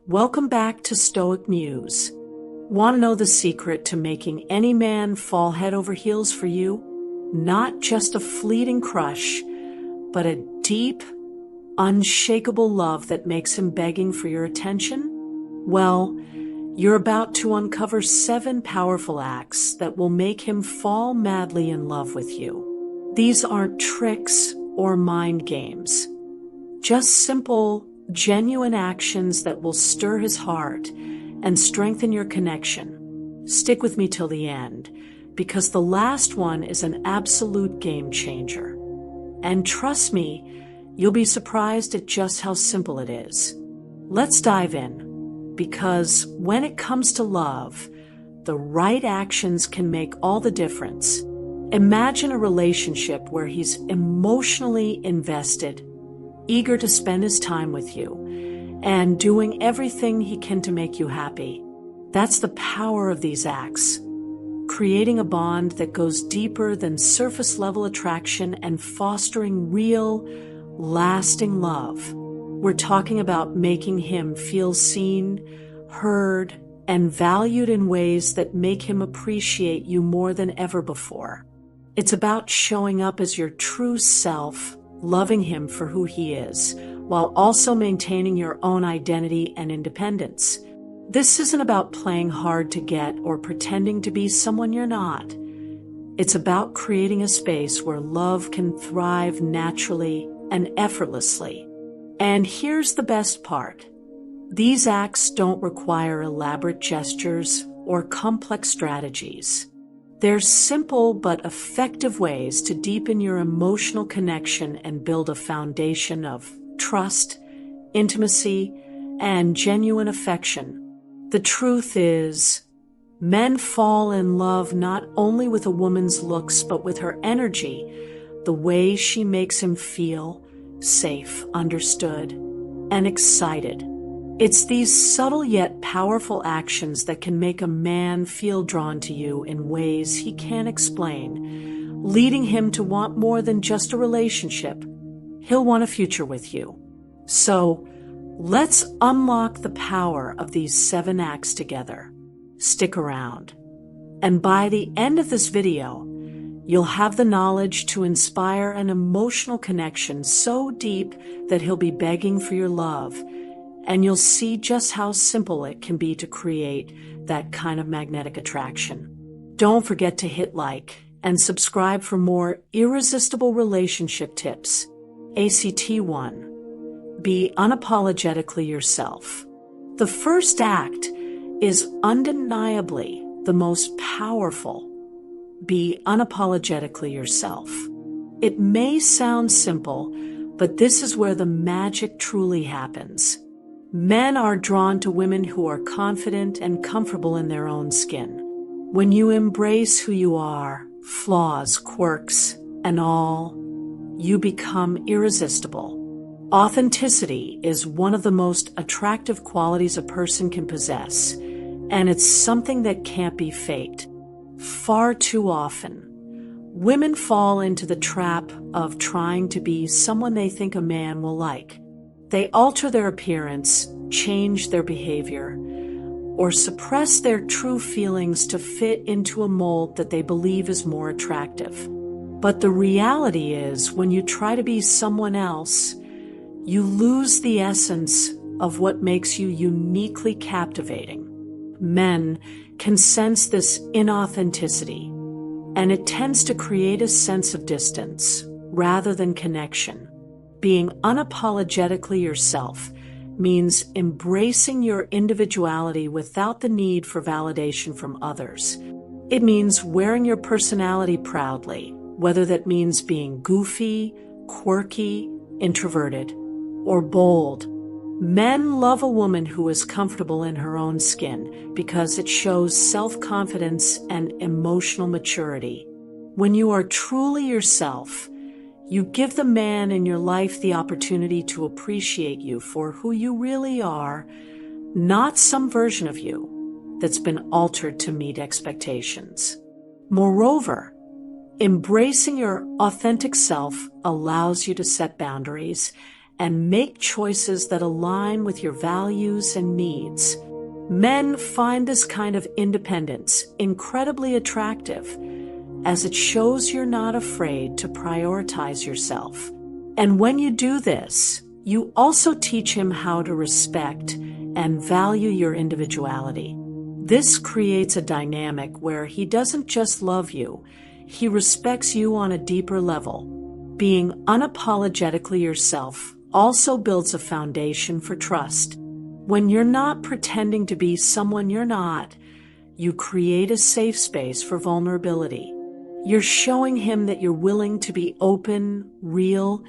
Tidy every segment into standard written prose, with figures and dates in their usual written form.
Welcome back to Stoic Muse. Want to know the secret to making any man fall head over heels for you? Not just a fleeting crush, but a deep, unshakable love that makes him begging for your attention? Well, you're about to uncover 7 powerful acts that will make him fall madly in love with you. These aren't tricks or mind games, just simple, genuine actions that will stir his heart and strengthen your connection. Stick with me till the end, because the last one is an absolute game changer. And trust me, you'll be surprised at just how simple it is. Let's dive in, because when it comes to love, the right actions can make all the difference. Imagine a relationship where he's emotionally invested, eager to spend his time with you, and doing everything he can to make you happy. That's the power of these acts, creating a bond that goes deeper than surface-level attraction and fostering real, lasting love. We're talking about making him feel seen, heard, and valued in ways that make him appreciate you more than ever before. It's about showing up as your true self, loving him for who he is, while also maintaining your own identity and independence. This isn't about playing hard to get or pretending to be someone you're not. It's about creating a space where love can thrive naturally and effortlessly. And here's the best part. These acts don't require elaborate gestures or complex strategies. They're simple but effective ways to deepen your emotional connection and build a foundation of trust, intimacy, and genuine affection. The truth is, men fall in love not only with a woman's looks, but with her energy, the way she makes him feel safe, understood, and excited. It's these subtle yet powerful actions that can make a man feel drawn to you in ways he can't explain, leading him to want more than just a relationship. He'll want a future with you. So, let's unlock the power of these 7 acts together. Stick around. And by the end of this video, you'll have the knowledge to inspire an emotional connection so deep that he'll be begging for your love. And you'll see just how simple it can be to create that kind of magnetic attraction. Don't forget to hit like and subscribe for more irresistible relationship tips. ACT 1. Be unapologetically yourself. The first act is undeniably the most powerful. Be unapologetically yourself. It may sound simple, but this is where the magic truly happens. Men are drawn to women who are confident and comfortable in their own skin. When you embrace who you are, flaws, quirks, and all, you become irresistible. Authenticity is one of the most attractive qualities a person can possess, and it's something that can't be faked. Far too often, women fall into the trap of trying to be someone they think a man will like. They alter their appearance, change their behavior, or suppress their true feelings to fit into a mold that they believe is more attractive. But the reality is, when you try to be someone else, you lose the essence of what makes you uniquely captivating. Men can sense this inauthenticity, and it tends to create a sense of distance rather than connection. Being unapologetically yourself means embracing your individuality without the need for validation from others. It means wearing your personality proudly, whether that means being goofy, quirky, introverted, or bold. Men love a woman who is comfortable in her own skin because it shows self-confidence and emotional maturity. When you are truly yourself, you give the man in your life the opportunity to appreciate you for who you really are, not some version of you that's been altered to meet expectations. Moreover, embracing your authentic self allows you to set boundaries and make choices that align with your values and needs. Men find this kind of independence incredibly attractive, as it shows you're not afraid to prioritize yourself. And when you do this, you also teach him how to respect and value your individuality. This creates a dynamic where he doesn't just love you, he respects you on a deeper level. Being unapologetically yourself also builds a foundation for trust. When you're not pretending to be someone you're not, you create a safe space for vulnerability. You're showing him that you're willing to be open, real,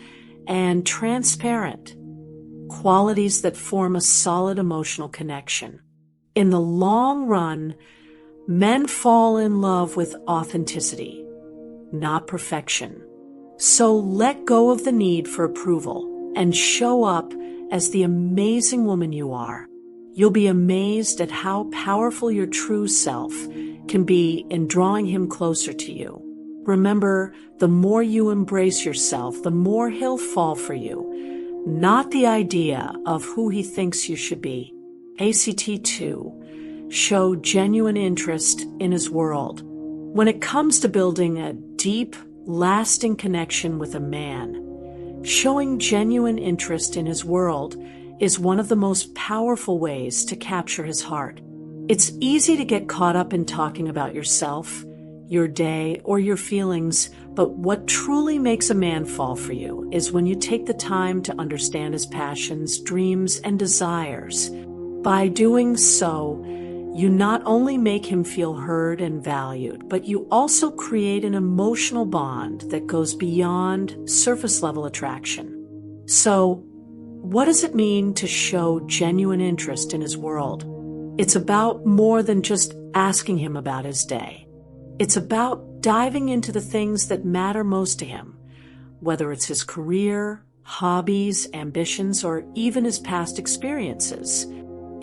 and transparent, qualities that form a solid emotional connection. In the long run, men fall in love with authenticity, not perfection. So let go of the need for approval and show up as the amazing woman you are. You'll be amazed at how powerful your true self can be in drawing him closer to you. Remember, the more you embrace yourself, the more he'll fall for you, not the idea of who he thinks you should be. ACT 2. Show genuine interest in his world. When it comes to building a deep, lasting connection with a man, showing genuine interest in his world is one of the most powerful ways to capture his heart. It's easy to get caught up in talking about yourself, your day, or your feelings, but what truly makes a man fall for you is when you take the time to understand his passions, dreams, and desires. By doing so, you not only make him feel heard and valued, but you also create an emotional bond that goes beyond surface-level attraction. So, what does it mean to show genuine interest in his world? It's about more than just asking him about his day. It's about diving into the things that matter most to him, whether it's his career, hobbies, ambitions, or even his past experiences.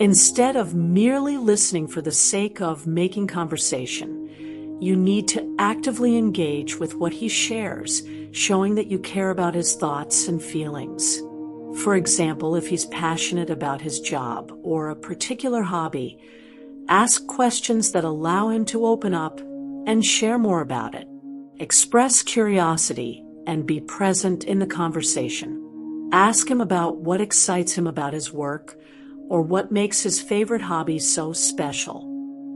Instead of merely listening for the sake of making conversation, you need to actively engage with what he shares, showing that you care about his thoughts and feelings. For example, if he's passionate about his job or a particular hobby, ask questions that allow him to open up and share more about it. Express curiosity and be present in the conversation. Ask him about what excites him about his work or what makes his favorite hobby so special.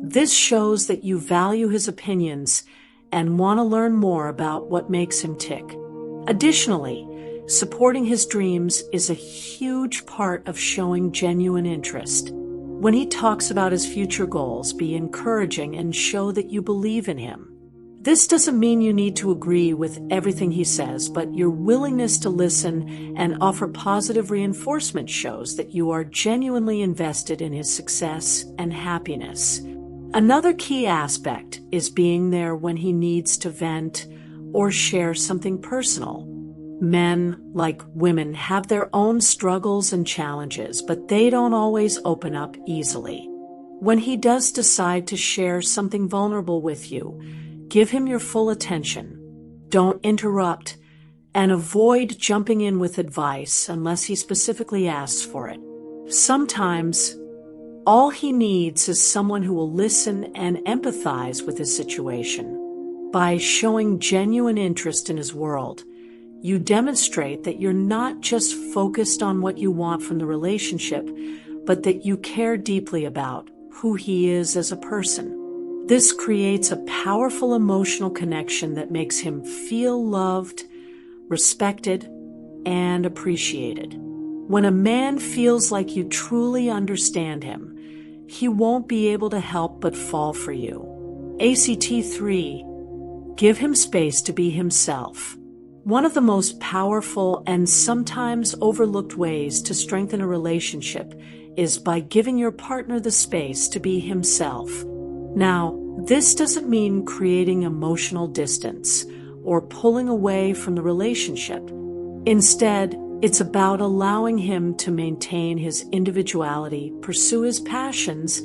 This shows that you value his opinions and want to learn more about what makes him tick. Additionally, supporting his dreams is a huge part of showing genuine interest. When he talks about his future goals, be encouraging and show that you believe in him. This doesn't mean you need to agree with everything he says, but your willingness to listen and offer positive reinforcement shows that you are genuinely invested in his success and happiness. Another key aspect is being there when he needs to vent or share something personal. Men, like women, have their own struggles and challenges, but they don't always open up easily. When he does decide to share something vulnerable with you, give him your full attention. Don't interrupt, and avoid jumping in with advice unless he specifically asks for it. Sometimes, all he needs is someone who will listen and empathize with his situation. By showing genuine interest in his world, you demonstrate that you're not just focused on what you want from the relationship, but that you care deeply about who he is as a person. This creates a powerful emotional connection that makes him feel loved, respected, and appreciated. When a man feels like you truly understand him, he won't be able to help but fall for you. ACT 3. Give him space to be himself. One of the most powerful and sometimes overlooked ways to strengthen a relationship is by giving your partner the space to be himself. Now, this doesn't mean creating emotional distance or pulling away from the relationship. Instead, it's about allowing him to maintain his individuality, pursue his passions,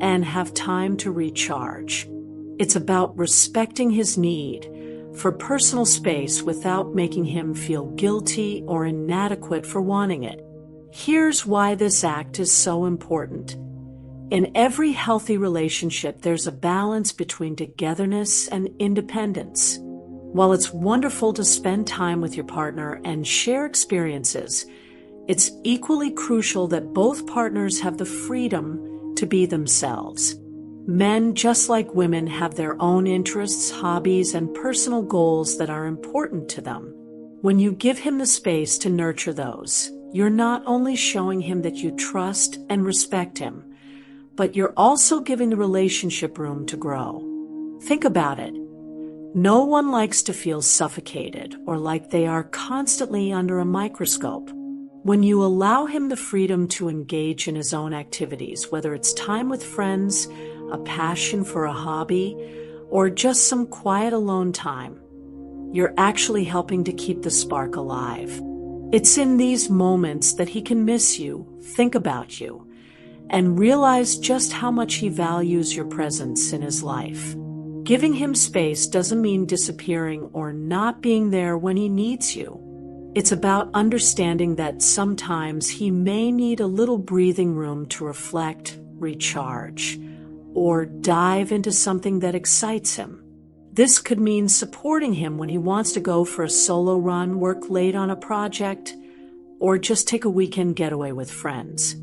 and have time to recharge. It's about respecting his need for personal space without making him feel guilty or inadequate for wanting it. Here's why this act is so important. In every healthy relationship, there's a balance between togetherness and independence. While it's wonderful to spend time with your partner and share experiences, it's equally crucial that both partners have the freedom to be themselves. Men, just like women, have their own interests, hobbies, and personal goals that are important to them. When you give him the space to nurture those, you're not only showing him that you trust and respect him, but you're also giving the relationship room to grow. Think about it. No one likes to feel suffocated or like they are constantly under a microscope. When you allow him the freedom to engage in his own activities, whether it's time with friends, a passion for a hobby, or just some quiet alone time, you're actually helping to keep the spark alive. It's in these moments that he can miss you, think about you, and realize just how much he values your presence in his life. Giving him space doesn't mean disappearing or not being there when he needs you. It's about understanding that sometimes he may need a little breathing room to reflect, recharge, or dive into something that excites him. This could mean supporting him when he wants to go for a solo run, work late on a project, or just take a weekend getaway with friends.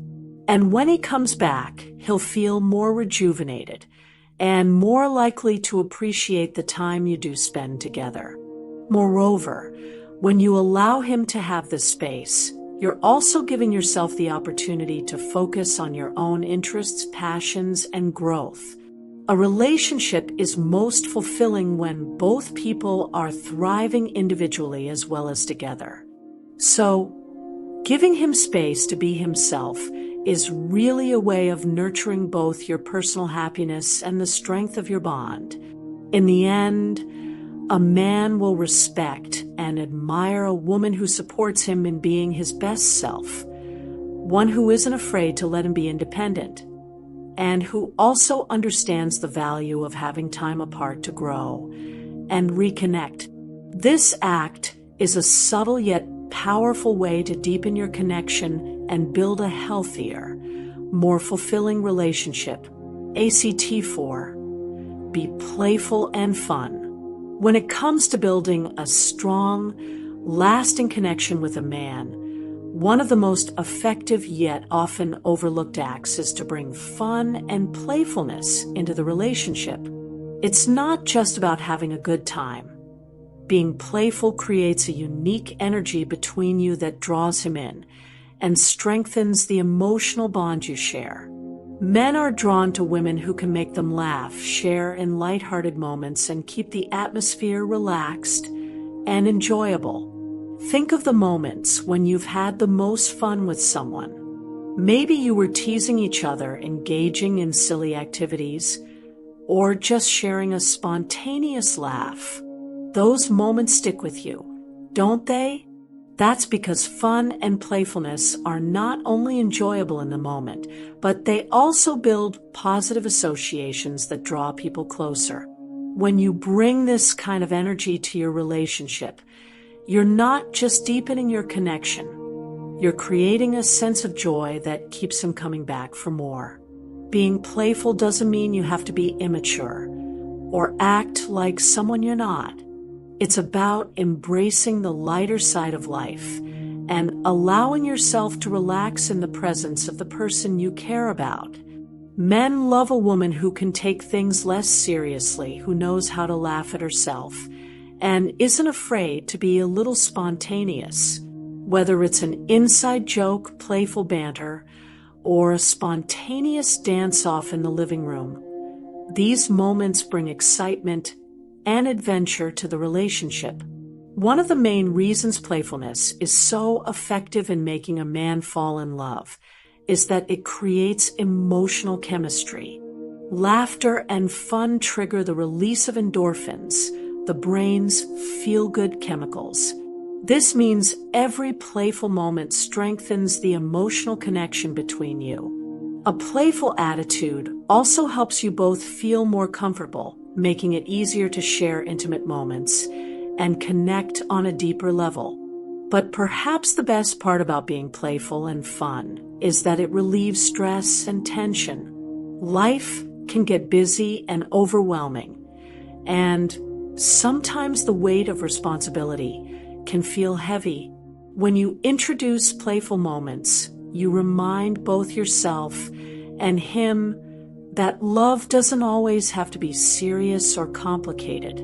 And when he comes back, he'll feel more rejuvenated and more likely to appreciate the time you do spend together. Moreover, when you allow him to have this space, you're also giving yourself the opportunity to focus on your own interests, passions, and growth. A relationship is most fulfilling when both people are thriving individually as well as together. So, giving him space to be himself is really a way of nurturing both your personal happiness and the strength of your bond. In the end, a man will respect and admire a woman who supports him in being his best self, one who isn't afraid to let him be independent, and who also understands the value of having time apart to grow and reconnect. This act is a subtle yet powerful way to deepen your connection and build a healthier, more fulfilling relationship. ACT 4. Be playful and fun. When it comes to building a strong, lasting connection with a man, one of the most effective yet often overlooked acts is to bring fun and playfulness into the relationship. It's not just about having a good time. Being playful creates a unique energy between you that draws him in and strengthens the emotional bond you share. Men are drawn to women who can make them laugh, share in lighthearted moments, and keep the atmosphere relaxed and enjoyable. Think of the moments when you've had the most fun with someone. Maybe you were teasing each other, engaging in silly activities, or just sharing a spontaneous laugh. Those moments stick with you, don't they? That's because fun and playfulness are not only enjoyable in the moment, but they also build positive associations that draw people closer. When you bring this kind of energy to your relationship, you're not just deepening your connection, you're creating a sense of joy that keeps him coming back for more. Being playful doesn't mean you have to be immature or act like someone you're not. It's about embracing the lighter side of life and allowing yourself to relax in the presence of the person you care about. Men love a woman who can take things less seriously, who knows how to laugh at herself, and isn't afraid to be a little spontaneous. Whether it's an inside joke, playful banter, or a spontaneous dance-off in the living room, these moments bring excitement and adventure to the relationship. One of the main reasons playfulness is so effective in making a man fall in love is that it creates emotional chemistry. Laughter and fun trigger the release of endorphins, the brain's feel-good chemicals. This means every playful moment strengthens the emotional connection between you. A playful attitude also helps you both feel more comfortable making it easier to share intimate moments and connect on a deeper level. But perhaps the best part about being playful and fun is that it relieves stress and tension. Life can get busy and overwhelming, and sometimes the weight of responsibility can feel heavy. When you introduce playful moments, you remind both yourself and him that love doesn't always have to be serious or complicated.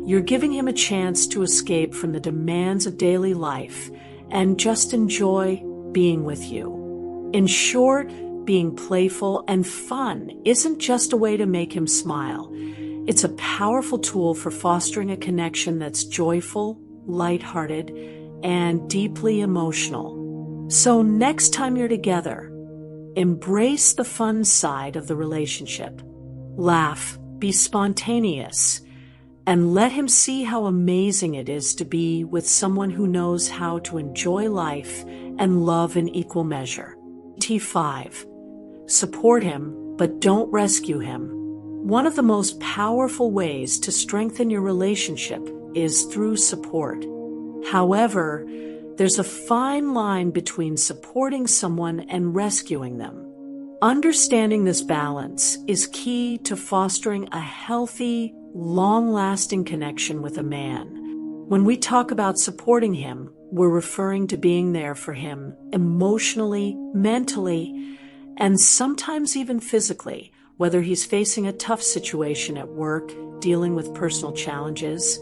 You're giving him a chance to escape from the demands of daily life and just enjoy being with you. In short, being playful and fun isn't just a way to make him smile. It's a powerful tool for fostering a connection that's joyful, lighthearted, and deeply emotional. So next time you're together, embrace the fun side of the relationship. Laugh, be spontaneous, and let him see how amazing it is to be with someone who knows how to enjoy life and love in equal measure. T5. Support him, but don't rescue him. One of the most powerful ways to strengthen your relationship is through support. However, there's a fine line between supporting someone and rescuing them. Understanding this balance is key to fostering a healthy, long-lasting connection with a man. When we talk about supporting him, we're referring to being there for him emotionally, mentally, and sometimes even physically, whether he's facing a tough situation at work, dealing with personal challenges,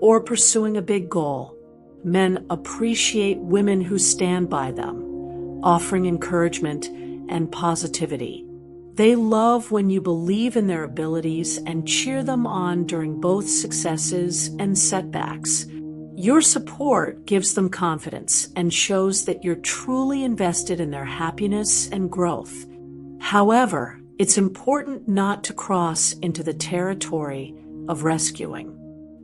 or pursuing a big goal. Men appreciate women who stand by them, offering encouragement and positivity. They love when you believe in their abilities and cheer them on during both successes and setbacks. Your support gives them confidence and shows that you're truly invested in their happiness and growth. However, it's important not to cross into the territory of rescuing.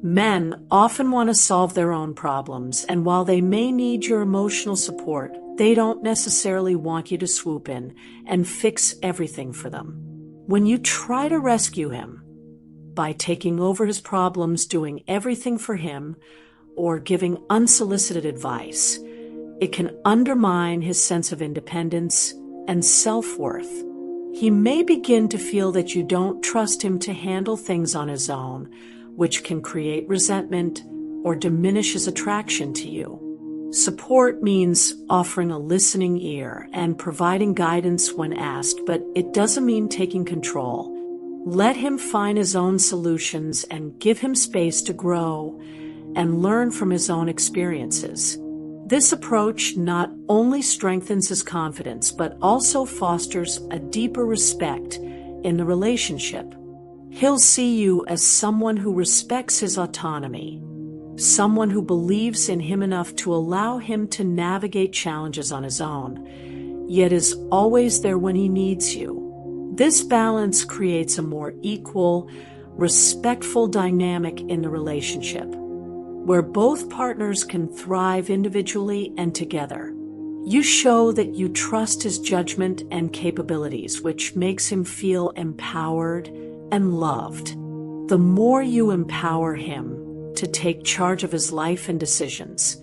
Men often want to solve their own problems, and while they may need your emotional support, they don't necessarily want you to swoop in and fix everything for them. When you try to rescue him by taking over his problems, doing everything for him, or giving unsolicited advice, it can undermine his sense of independence and self-worth. He may begin to feel that you don't trust him to handle things on his own, which can create resentment or diminish his attraction to you. Support means offering a listening ear and providing guidance when asked, but it doesn't mean taking control. Let him find his own solutions and give him space to grow and learn from his own experiences. This approach not only strengthens his confidence, but also fosters a deeper respect in the relationship. He'll see you as someone who respects his autonomy, someone who believes in him enough to allow him to navigate challenges on his own, yet is always there when he needs you. This balance creates a more equal, respectful dynamic in the relationship, where both partners can thrive individually and together. You show that you trust his judgment and capabilities, which makes him feel empowered and loved. The more you empower him to take charge of his life and decisions,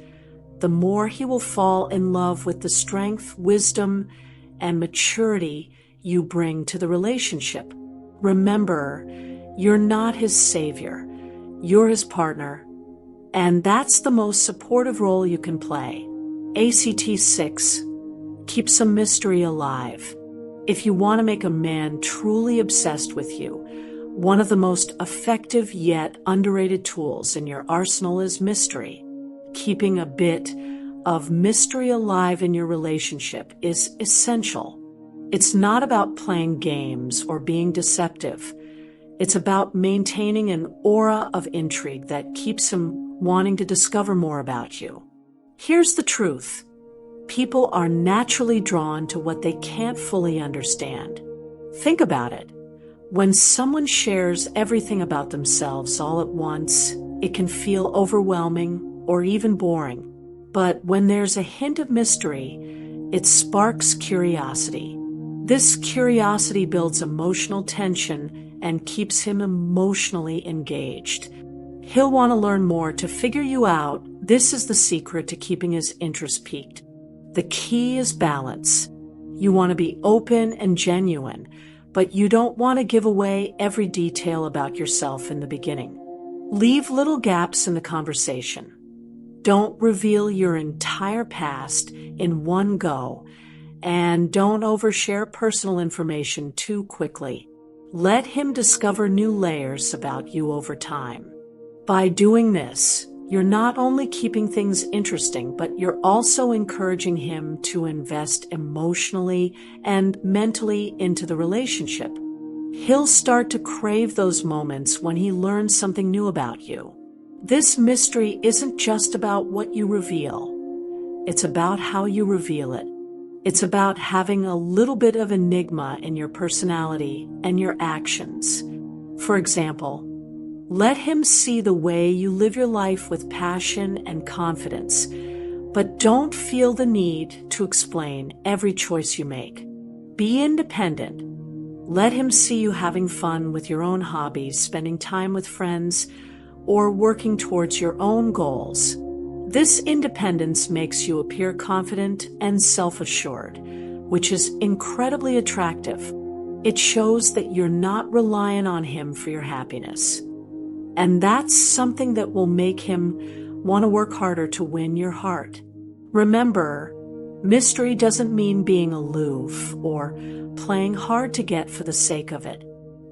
the more he will fall in love with the strength, wisdom, and maturity you bring to the relationship. Remember, you're not his savior, you're his partner, and that's the most supportive role you can play. ACT 6. Keep some mystery alive. If you want to make a man truly obsessed with you, one of the most effective yet underrated tools in your arsenal is mystery. Keeping a bit of mystery alive in your relationship is essential. It's not about playing games or being deceptive. It's about maintaining an aura of intrigue that keeps him wanting to discover more about you. Here's the truth. People are naturally drawn to what they can't fully understand. Think about it. When someone shares everything about themselves all at once, it can feel overwhelming or even boring. But when there's a hint of mystery, it sparks curiosity. This curiosity builds emotional tension and keeps him emotionally engaged. He'll want to learn more to figure you out. This is the secret to keeping his interest piqued. The key is balance. You want to be open and genuine, but you don't want to give away every detail about yourself in the beginning. Leave little gaps in the conversation. Don't reveal your entire past in one go, and don't overshare personal information too quickly. Let him discover new layers about you over time. By doing this, you're not only keeping things interesting, but you're also encouraging him to invest emotionally and mentally into the relationship. He'll start to crave those moments when he learns something new about you. This mystery isn't just about what you reveal. It's about how you reveal it. It's about having a little bit of enigma in your personality and your actions. For example, let him see the way you live your life with passion and confidence, but don't feel the need to explain every choice you make. Be independent. Let him see you having fun with your own hobbies, spending time with friends, or working towards your own goals. This independence makes you appear confident and self-assured, which is incredibly attractive. It shows that you're not relying on him for your happiness. And that's something that will make him want to work harder to win your heart. Remember, mystery doesn't mean being aloof or playing hard to get for the sake of it.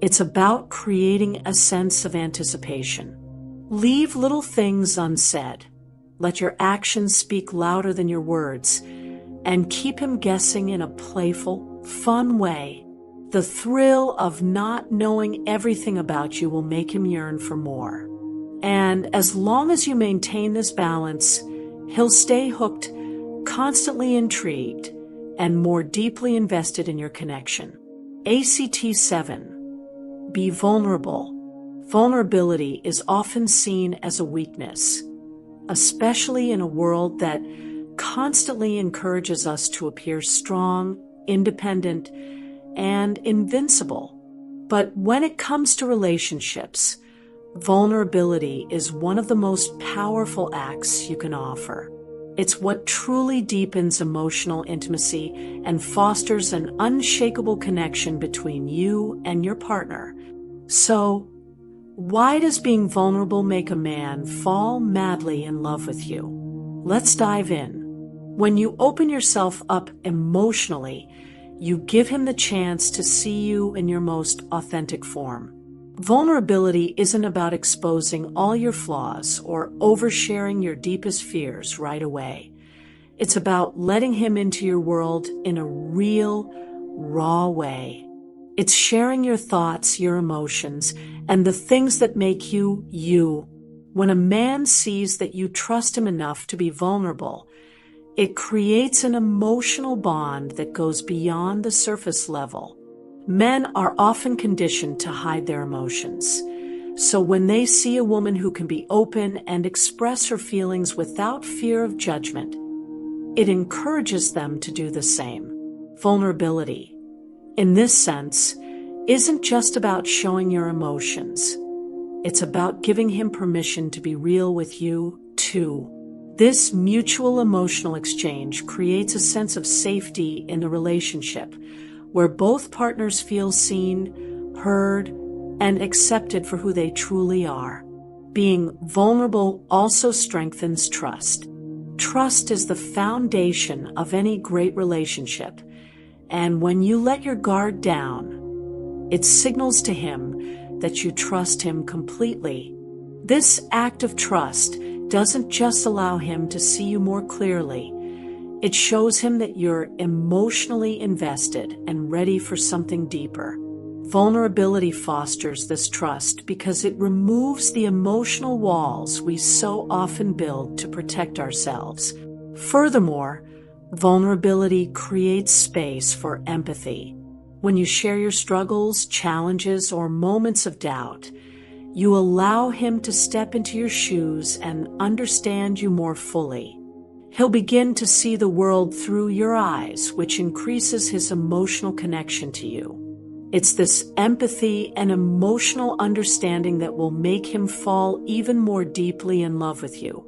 It's about creating a sense of anticipation. Leave little things unsaid. Let your actions speak louder than your words, and keep him guessing in a playful, fun way. The thrill of not knowing everything about you will make him yearn for more. And as long as you maintain this balance, he'll stay hooked, constantly intrigued, and more deeply invested in your connection. ACT 7. Be vulnerable. Vulnerability is often seen as a weakness, especially in a world that constantly encourages us to appear strong, independent, and invincible. But when it comes to relationships, vulnerability is one of the most powerful acts you can offer. It's what truly deepens emotional intimacy and fosters an unshakable connection between you and your partner. So, why does being vulnerable make a man fall madly in love with you? Let's dive in. When you open yourself up emotionally, you give him the chance to see you in your most authentic form. Vulnerability isn't about exposing all your flaws or oversharing your deepest fears right away. It's about letting him into your world in a real, raw way. It's sharing your thoughts, your emotions, and the things that make you, you. When a man sees that you trust him enough to be vulnerable, it creates an emotional bond that goes beyond the surface level. Men are often conditioned to hide their emotions. So when they see a woman who can be open and express her feelings without fear of judgment, it encourages them to do the same. Vulnerability, in this sense, isn't just about showing your emotions. It's about giving him permission to be real with you, too. This mutual emotional exchange creates a sense of safety in the relationship, where both partners feel seen, heard, and accepted for who they truly are. Being vulnerable also strengthens trust. Trust is the foundation of any great relationship, and when you let your guard down, it signals to him that you trust him completely. This act of trust doesn't just allow him to see you more clearly. It shows him that you're emotionally invested and ready for something deeper. Vulnerability fosters this trust because it removes the emotional walls we so often build to protect ourselves. Furthermore, vulnerability creates space for empathy. When you share your struggles, challenges, or moments of doubt, you allow him to step into your shoes and understand you more fully. He'll begin to see the world through your eyes, which increases his emotional connection to you. It's this empathy and emotional understanding that will make him fall even more deeply in love with you,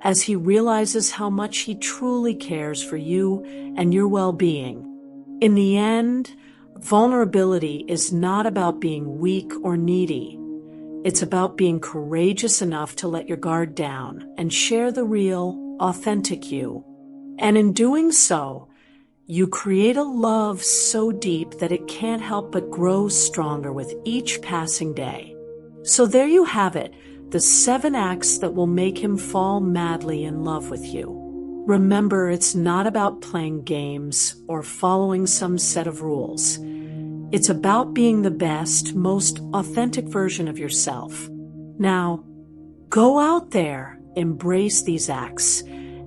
as he realizes how much he truly cares for you and your well-being. In the end, vulnerability is not about being weak or needy. It's about being courageous enough to let your guard down and share the real, authentic you. And in doing so, you create a love so deep that it can't help but grow stronger with each passing day. So there you have it, the 7 acts that will make him fall madly in love with you. Remember, it's not about playing games or following some set of rules. It's about being the best, most authentic version of yourself. Now, go out there, embrace these acts,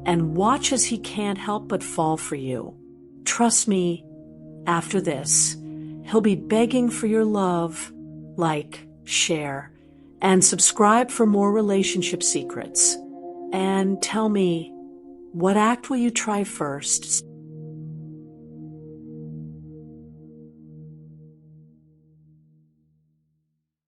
and watch as he can't help but fall for you. Trust me, after this, he'll be begging for your love. Like, share, and subscribe for more relationship secrets. And tell me, what act will you try first?